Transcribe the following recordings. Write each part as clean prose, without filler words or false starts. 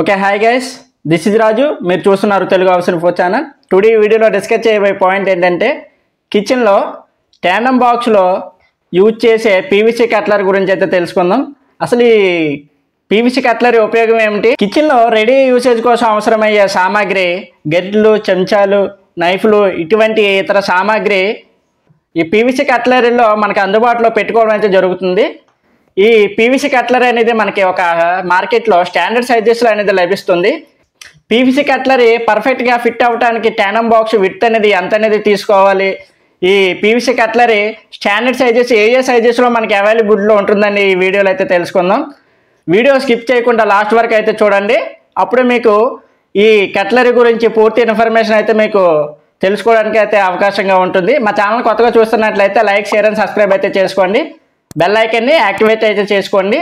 Okay hi guys, this is Raju. మీరు చూస్తున్నారు Telugu house info channel. Today వీడియోలో డిస్కస్ చేయబోయే పాయింట్ ఏంటంటే కిచెన్లో ట్యాండమ్ బాక్స్లో యూజ్ చేసే పీవీసీ కట్లర్ గురించి అయితే తెలుసుకుందాం. అసలు ఈ పీవీసీ కట్లరీ ఉపయోగం ఏమిటి, కిచెన్లో రెడీ యూసేజ్ కోసం అవసరమయ్యే సామాగ్రి, గరిటెలు, చెంచాలు, నైఫ్లు, ఇటువంటి ఇతర సామాగ్రి ఈ పీవీసీ కట్లరీలో మనకు అందుబాటులో పెట్టుకోవడం అయితే జరుగుతుంది. ఈ పీవీసీ కట్లరీ అనేది మనకి ఒక మార్కెట్లో స్టాండర్డ్ సైజెస్లో అనేది లభిస్తుంది. పీవీసీ కట్లరీ పర్ఫెక్ట్గా ఫిట్ అవ్వడానికి ట్యాండమ్ బాక్స్ విడ్త్ అనేది ఎంత అనేది తీసుకోవాలి, ఈ పీవీసీ కట్లరీ స్టాండర్డ్ సైజెస్ ఏ సైజెస్లో మనకి అవైలబుల్లో ఉంటుందని ఈ వీడియోలో అయితే తెలుసుకుందాం. వీడియో స్కిప్ చేయకుండా లాస్ట్ వరకు అయితే చూడండి. అప్పుడు మీకు ఈ కట్లరీ గురించి పూర్తి ఇన్ఫర్మేషన్ అయితే మీకు తెలుసుకోవడానికి అయితే అవకాశంగా ఉంటుంది. మా ఛానల్ కొత్తగా చూస్తున్నట్లయితే లైక్, షేర్ అండ్ సబ్స్క్రైబ్ అయితే చేసుకోండి. బెల్ ఐకాన్ని యాక్టివేట్ అయితే చేసుకోండి.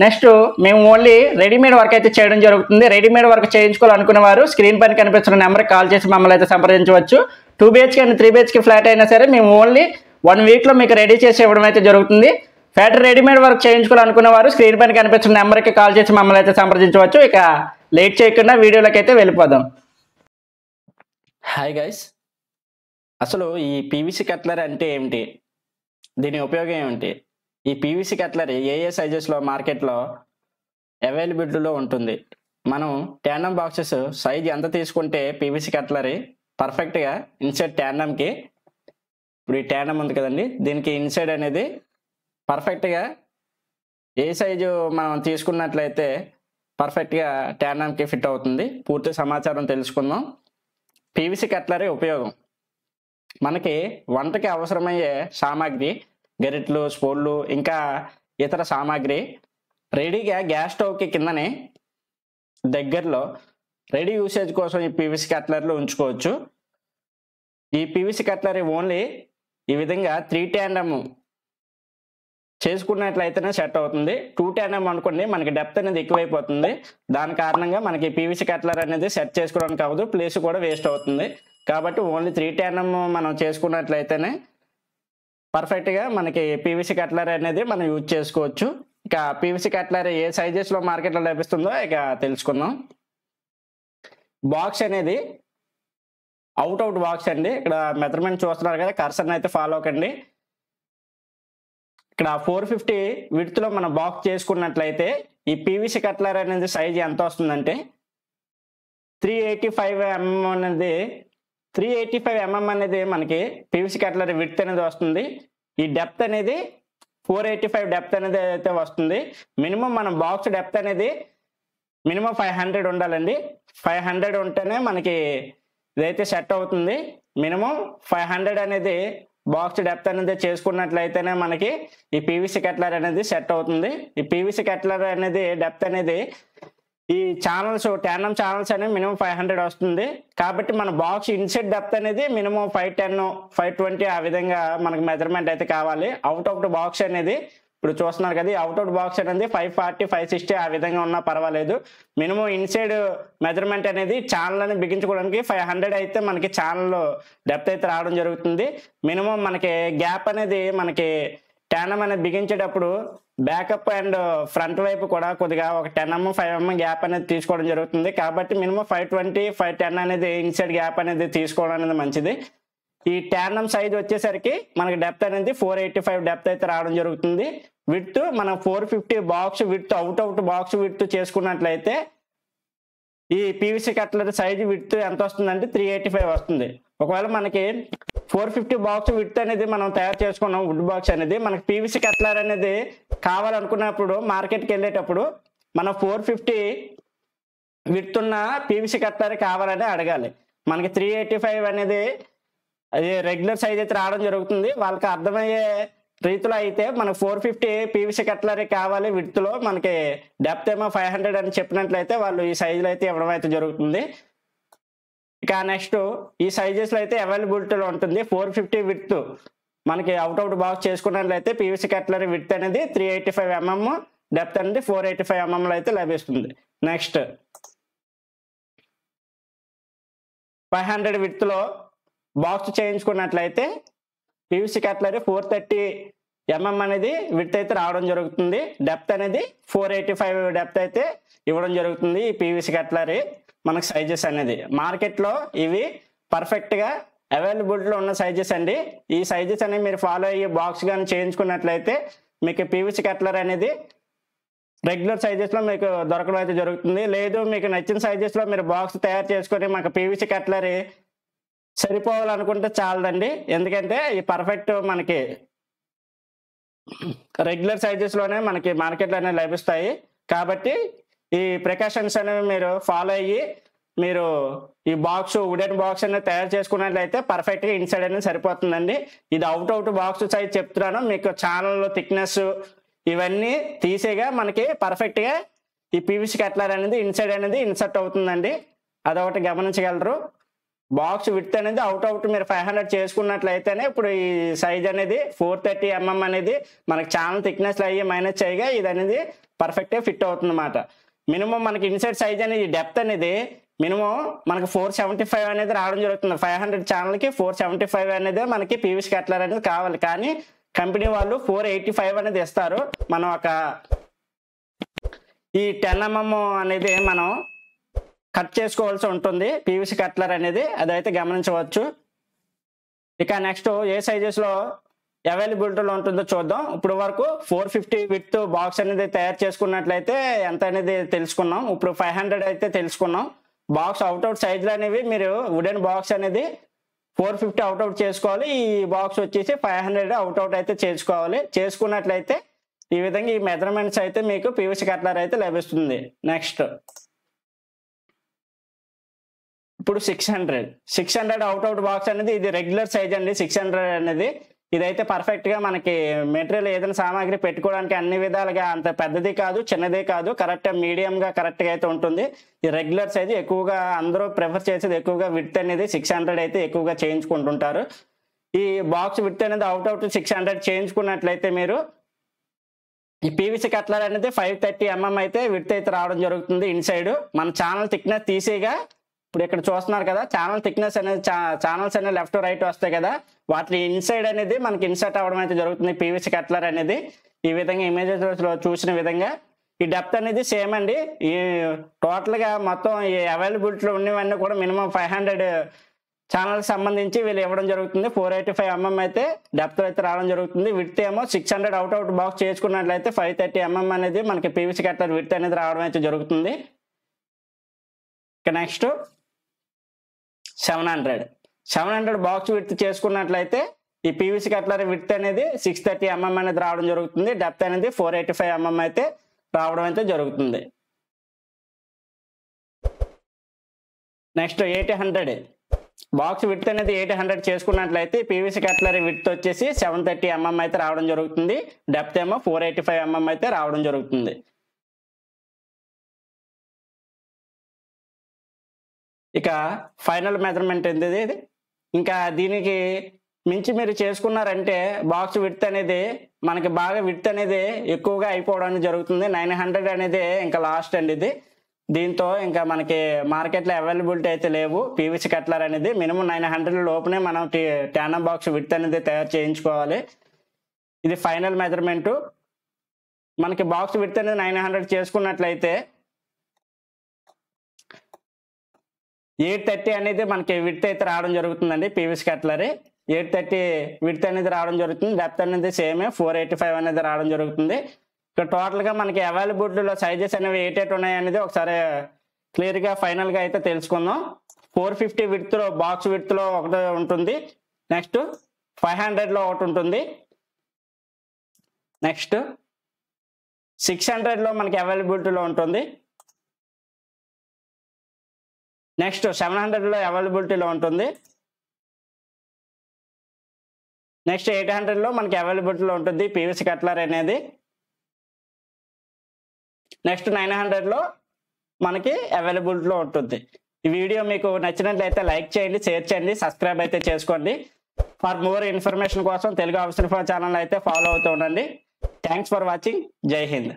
నెక్స్ట్ మేము ఓన్లీ రెడీమేడ్ వర్క్ అయితే చేయడం జరుగుతుంది. రెడీమేడ్ వర్క్ చేయించుకోవాలనుకునే వారు స్క్రీన్ పైన కనిపిస్తున్న నెంబర్కి కాల్ చేసి మమ్మల్ని అయితే సంప్రదించవచ్చు. 2 BHK అండ్ 3 BHK ఫ్లాట్ అయినా సరే మేము ఓన్లీ 1 వీక్లో మీకు రెడీ చేసి ఇవ్వడం అయితే జరుగుతుంది. ఫ్యాక్టరీ రెడీమేడ్ వర్క్ చేయించుకోవాలనుకునే వారు స్క్రీన్ పైన కనిపిస్తున్న నెంబర్కి కాల్ చేసి మమ్మల్ని అయితే సంప్రదించవచ్చు. ఇక లేట్ చేయకుండా వీడియోలోకి అయితే వెళ్ళిపోదాం. హాయ్ గైస్, అసలు ఈ పీవీసీ కట్లరీ అంటే ఏమిటి, దీని ఉపయోగం ఏమిటి, ఈ పీవీసీ కట్లరీ ఏ సైజెస్లో మార్కెట్లో అవైలబిలిటీలో ఉంటుంది, మనం ట్యాండమ్ బాక్సెస్ సైజ్ ఎంత తీసుకుంటే పీవీసీ కట్లరీ పర్ఫెక్ట్గా ఇన్సైడ్ ట్యాండమ్కి, ఇప్పుడు ఈ ట్యాండమ్ ఉంది కదండి, దీనికి ఇన్సైడ్ అనేది పర్ఫెక్ట్గా ఏ సైజు మనం తీసుకున్నట్లయితే పర్ఫెక్ట్గా ట్యాండమ్కి ఫిట్ అవుతుంది. పూర్తి సమాచారం తెలుసుకుందాం. పీవీసీ కట్లరీ ఉపయోగం, మనకి వంటకి అవసరమయ్యే సామాగ్రి, గరిటెలు, స్పూన్లు, ఇంకా ఇతర సామాగ్రి రెడీగా గ్యాస్ స్టవ్కి కిందనే దగ్గరలో రెడీ యూసేజ్ కోసం ఈ పీవీసీ కట్లరీలో ఉంచుకోవచ్చు. ఈ పీవీసీ కట్లరీ ఓన్లీ ఈ విధంగా 3 ట్యాండమ్ చేసుకున్నట్లయితేనే సెట్ అవుతుంది. 2 ట్యాండమ్ అనుకోండి మనకి డెప్త్ అనేది ఎక్కువైపోతుంది. దాని కారణంగా మనకి పీవీసీ కట్లరీ అనేది సెట్ చేసుకోవడానికి అవ్వదు, ప్లేస్ కూడా వేస్ట్ అవుతుంది. కాబట్టి ఓన్లీ 3 ట్యాండమ్ మనం చేసుకున్నట్లయితేనే పర్ఫెక్ట్గా మనకి పీవీసీ కట్లరీ అనేది మనం యూజ్ చేసుకోవచ్చు. ఇక పీవీసీ కట్లరీ ఏ సైజెస్లో మార్కెట్లో లభిస్తుందో ఇక తెలుసుకుందాం. బాక్స్ అనేది అవుట్ బాక్స్ అండి. ఇక్కడ మెజర్మెంట్ చూస్తున్నారు కదా, కర్సర్ని అయితే ఫాలో అవ్వకండి. ఇక్కడ 450 విడ్త్లో మనం బాక్స్ చేసుకున్నట్లయితే ఈ పీవీసీ కట్లరీ అనేది సైజ్ ఎంత వస్తుందంటే 385 mm అనేది 385 mm అనేది మనకి పీవీసీ కట్లరీ విడ్త్ అనేది వస్తుంది. ఈ డెప్త్ అనేది 485 డెప్త్ అనేది అయితే వస్తుంది. మినిమం మనం బాక్స్ డెప్త్ అనేది మినిమం 500 ఉండాలండి. 500 ఉంటేనే మనకి ఇదైతే సెట్ అవుతుంది. మినిమం 500 అనేది బాక్స్ డెప్త్ అనేది చేసుకున్నట్లయితేనే మనకి ఈ పీవీసీ కట్లరీ అనేది సెట్ అవుతుంది. ఈ పీవీసీ కట్లరీ అనేది డెప్త్ అనేది ఈ ఛానల్స్ ట్యాండమ్ ఛానల్స్ అనేవి మినిమం 500 వస్తుంది. కాబట్టి మన బాక్స్ ఇన్సైడ్ డెప్త్ అనేది మినిమం 510, 520 ఆ విధంగా మనకు మెజర్మెంట్ అయితే కావాలి. అవుట్ బాక్స్ అనేది ఇప్పుడు చూస్తున్నారు కదా, అవుట్ బాక్స్ అనేది 540, 560 ఆ విధంగా ఉన్నా పర్వాలేదు. మినిమం ఇన్సైడ్ మెజర్మెంట్ అనేది ఛానల్ అని బిగించుకోవడానికి 500 అయితే మనకి ఛానల్ డెప్త్ అయితే రావడం జరుగుతుంది. మినిమం మనకి గ్యాప్ అనేది మనకి ట్యాండమ్ అనేది బిగించేటప్పుడు బ్యాకప్ అండ్ ఫ్రంట్ వైపు కూడా కొద్దిగా ఒక 10 mm 5 mm గ్యాప్ అనేది తీసుకోవడం జరుగుతుంది. కాబట్టి మినిమం 520, 510 అనేది ఇన్సైడ్ గ్యాప్ అనేది తీసుకోవడం అనేది మంచిది. ఈ ట్యాండమ్ సైజ్ వచ్చేసరికి మనకి డెప్త్ అనేది 485 డెప్త్ అయితే రావడం జరుగుతుంది. విడ్త్ మనం 450 box width out box width చేసుకున్నట్లయితే ఈ పీవీసీ కట్లరీ సైజ్ విడ్త్ ఎంత వస్తుందంటే 385 వస్తుంది. ఒకవేళ మనకి 450 బాక్స్ విడ్త్ అనేది మనం తయారు చేసుకున్నాం, వుడ్ బాక్స్ అనేది మనకి పీవీసీ కట్లరీ అనేది కావాలనుకున్నప్పుడు మార్కెట్కి వెళ్ళేటప్పుడు మనం 450 విడ్త్ ఉన్న పీవీసీ కట్లరీ కావాలని అడగాలి. మనకి 385 అనేది అది రెగ్యులర్ సైజ్ అయితే రావడం జరుగుతుంది. వాళ్ళకి అర్థమయ్యే రీతిలో అయితే మనకు 450 పీవీసీ కట్లరీ కావాలి విడ్త్లో, మనకి డెప్త్ ఏమో 500 అని చెప్పినట్లయితే వాళ్ళు ఈ సైజులో అయితే ఇవ్వడం అయితే జరుగుతుంది. ఇక నెక్స్ట్ ఈ సైజెస్లో అయితే అవైలబిలిటీలో ఉంటుంది. 450 విడ్త్ మనకి అవుట్ బాక్స్ చేసుకున్నట్లయితే పీవీసీ కట్లరీ విడ్త్ అనేది 385 mm, డెప్త్ అనేది 485 mm అయితే లభిస్తుంది. నెక్స్ట్ 500 విడ్త్లో బాక్స్ చేయించుకున్నట్లయితే పీవీసీ కట్లరీ 430 అనేది విడ్త్ అయితే రావడం జరుగుతుంది. డెప్త్ అనేది 485 డెప్త్ అయితే ఇవ్వడం జరుగుతుంది. ఈ పీవీసీ కట్లరీ మనకు సైజెస్ అనేది మార్కెట్లో ఇవి పర్ఫెక్ట్గా అవైలబిలిటీలో ఉన్న సైజెస్ అండి. ఈ సైజెస్ అనేవి మీరు ఫాలో అయ్యి బాక్స్ కానీ చేయించుకున్నట్లయితే మీకు పీవీసీ కట్లరీ అనేది రెగ్యులర్ సైజెస్లో మీకు దొరకడం అయితే జరుగుతుంది. లేదు మీకు నచ్చిన సైజెస్లో మీరు బాక్స్ తయారు చేసుకొని మాకు పీవీసీ కట్లరీ సరిపోవాలనుకుంటే చాలదండి. ఎందుకంటే ఈ పర్ఫెక్ట్ మనకి రెగ్యులర్ సైజెస్లోనే మనకి మార్కెట్లో అనేవి లభిస్తాయి. కాబట్టి ఈ ప్రికాషన్స్ అనేవి మీరు ఫాలో అయ్యి మీరు ఈ బాక్స్ వుడెన్ బాక్స్ అనేది తయారు చేసుకున్నట్లయితే పర్ఫెక్ట్గా ఇన్సైడ్ అనేది సరిపోతుందండి. ఇది అవుట్ బాక్స్ సైజ్ చెప్తున్నాను. మీకు ఛానల్లో థిక్నెస్ ఇవన్నీ తీసేగా మనకి పర్ఫెక్ట్గా ఈ పీవీసీ కట్లరీ అనేది ఇన్సైడ్ అనేది ఇన్సర్ట్ అవుతుందండి. అదొకటి గమనించగలరు. బాక్స్ విడ్త్ అనేది అవుట్ మీరు 500 చేసుకున్నట్లయితేనే ఇప్పుడు ఈ సైజ్ అనేది 430 mm అనేది మనకి ఛానల్ థిక్నెస్ అయ్యి మైనస్ చేయగా ఇది అనేది పర్ఫెక్ట్గా ఫిట్ అవుతుంది అన్నమాట. మినిమం మనకి ఇన్సైడ్ సైజ్ అనేది డెప్త్ అనేది మినిమం మనకి 475 అనేది రావడం జరుగుతుంది. 500 ఛానల్కి 475 అనేది మనకి పీవీసీ కట్లరీ అనేది కావాలి. కానీ కంపెనీ వాళ్ళు 485 అనేది ఇస్తారు. మనం ఒక ఈ 10 mm అనేది మనం కట్ చేసుకోవాల్సి ఉంటుంది పీవీసీ కట్లరీ అనేది, అదైతే గమనించవచ్చు. ఇక నెక్స్ట్ ఏ సైజెస్లో అవైలబిలిటీలో ఉంటుందో చూద్దాం. ఇప్పుడు వరకు 450 విడ్త్ బాక్స్ అనేది తయారు చేసుకున్నట్లయితే ఎంత అనేది తెలుసుకున్నాం. ఇప్పుడు 500 అయితే తెలుసుకున్నాం. బాక్స్ అవుట్ సైజులు అనేవి మీరు వుడెన్ బాక్స్ అనేది 450 అవుట్ చేసుకోవాలి. ఈ బాక్స్ వచ్చేసి 500 అవుట్ అయితే చేసుకోవాలి. చేసుకున్నట్లయితే ఈ విధంగా ఈ మెజర్మెంట్స్ అయితే మీకు పీవీసీ కట్లరీ అయితే లభిస్తుంది. నెక్స్ట్ ఇప్పుడు 600 అవుట్ బాక్స్ అనేది ఇది రెగ్యులర్ సైజ్ అండి. 600 అనేది ఇదైతే పర్ఫెక్ట్గా మనకి మెటీరియల్ ఏదైనా సామాగ్రి పెట్టుకోవడానికి అన్ని విధాలుగా అంత పెద్దది కాదు చిన్నది కాదు, కరెక్ట్గా మీడియంగా కరెక్ట్గా అయితే ఉంటుంది. ఈ రెగ్యులర్ సైజ్ ఎక్కువగా అందరూ ప్రిఫర్ చేసేది ఎక్కువగా విడ్త్ అనేది 600 అయితే ఎక్కువగా చేయించుకుంటుంటారు. ఈ బాక్స్ విడ్త్ అనేది అవుట్ 600 చేయించుకున్నట్లయితే మీరు ఈ పీవీసీ కట్లరీ అనేది 530 mm అయితే విడ్త్ అయితే రావడం జరుగుతుంది. ఇన్సైడ్ మన ఛానల్ థిక్నెస్ తీసేగా ఇప్పుడు ఇక్కడ చూస్తున్నారు కదా ఛానల్ థిక్నెస్ అనేది ఛానల్స్ అనేది లెఫ్ట్ రైట్ వస్తాయి కదా, వాటి ఇన్సైడ్ అనేది మనకి ఇన్సర్ట్ అవ్వడం అయితే జరుగుతుంది పీవీసీ కట్లరీ అనేది. ఈ విధంగా ఇమేజెస్లో చూసిన విధంగా ఈ డెప్త్ అనేది సేమ్ అండి. ఈ టోటల్గా మొత్తం ఈ అవైలబిలిటీలో ఉన్నవన్నీ కూడా మినిమం 500 ఛానల్కి సంబంధించి వీళ్ళు ఇవ్వడం జరుగుతుంది. 485 mm అయితే డెప్త్ అయితే రావడం జరుగుతుంది. విడ్త్ ఏమో 600 అవుట్ బాక్స్ చేసుకున్నట్లయితే 530 mm అనేది మనకి పీవీసీ కట్లరీ విడ్త్ అనేది రావడం అయితే జరుగుతుంది. ఇక నెక్స్ట్ 700 బాక్స్ విడ్త్ చేసుకున్నట్లయితే ఈ పీవీసీ కట్లరీ విడ్త్ అనేది 630 mm అనేది రావడం జరుగుతుంది. డెప్త్ అనేది 485 mm అయితే రావడం అయితే జరుగుతుంది. నెక్స్ట్ 800 బాక్స్ విడ్త్ అనేది 800 చేసుకున్నట్లయితే పీవీసీ కట్లరీ విడ్త్ వచ్చేసి 730 mm అయితే రావడం జరుగుతుంది. డెప్త్ ఏమో 485 mm అయితే రావడం జరుగుతుంది. ఇక ఫైనల్ మెజర్మెంట్ ఏంటిది ఇది. ఇంకా దీనికి మించి మీరు చేసుకున్నారంటే బాక్స్ విడ్త్ అనేది మనకి బాగా విడ్త్ అనేది ఎక్కువగా అయిపోవడం జరుగుతుంది. 900 అనేది ఇంకా లాస్ట్ అండి ఇది. దీంతో ఇంకా మనకి మార్కెట్లో అవైలబిలిటీ అయితే లేవు పీవీసీ కట్లరీ అనేది. మినిమం 900 లోపునే మనం ట్యానం బాక్స్ విడ్త్ అనేది తయారు చేయించుకోవాలి. ఇది ఫైనల్ మెజర్మెంటు. మనకి బాక్స్ విడ్త్ అనేది 900 చేసుకున్నట్లయితే 830 అనేది మనకి విడ్త్ అయితే రావడం జరుగుతుందండి పీవీసీ కట్లరీ. 830 విడ్త్ అనేది రావడం జరుగుతుంది. డెప్త్ అనేది సేమే 485 అనేది రావడం జరుగుతుంది. ఇక్కడ టోటల్గా మనకి అవైలబిలిటీలో సైజెస్ అనేవి ఏటేట్ ఉన్నాయి అనేది ఒకసారి క్లియర్గా ఫైనల్గా అయితే తెలుసుకుందాం. 450 విడ్త్లో బాక్స్ విడ్త్లో ఒకటి ఉంటుంది. నెక్స్ట్ 500లో ఒకటి ఉంటుంది. నెక్స్ట్ 600లో మనకి అవైలబిలిటీలో ఉంటుంది. నెక్స్ట్ 700లో అవైలబిలిటీలో ఉంటుంది. నెక్స్ట్ 800లో మనకి అవైలబిలిటీలో ఉంటుంది పీవీసీ కట్లరీ అనేది. నెక్స్ట్ 900లో మనకి అవైలబిలిటీలో ఉంటుంది. ఈ వీడియో మీకు నచ్చినట్లయితే లైక్ చేయండి, షేర్ చేయండి, సబ్స్క్రైబ్ అయితే చేసుకోండి. ఫర్ మోర్ ఇన్ఫర్మేషన్ కోసం తెలుగు ఆఫీసర్ ఛానల్ అయితే ఫాలో అవుతూ ఉండండి. Thanks for watching. జై హింద్.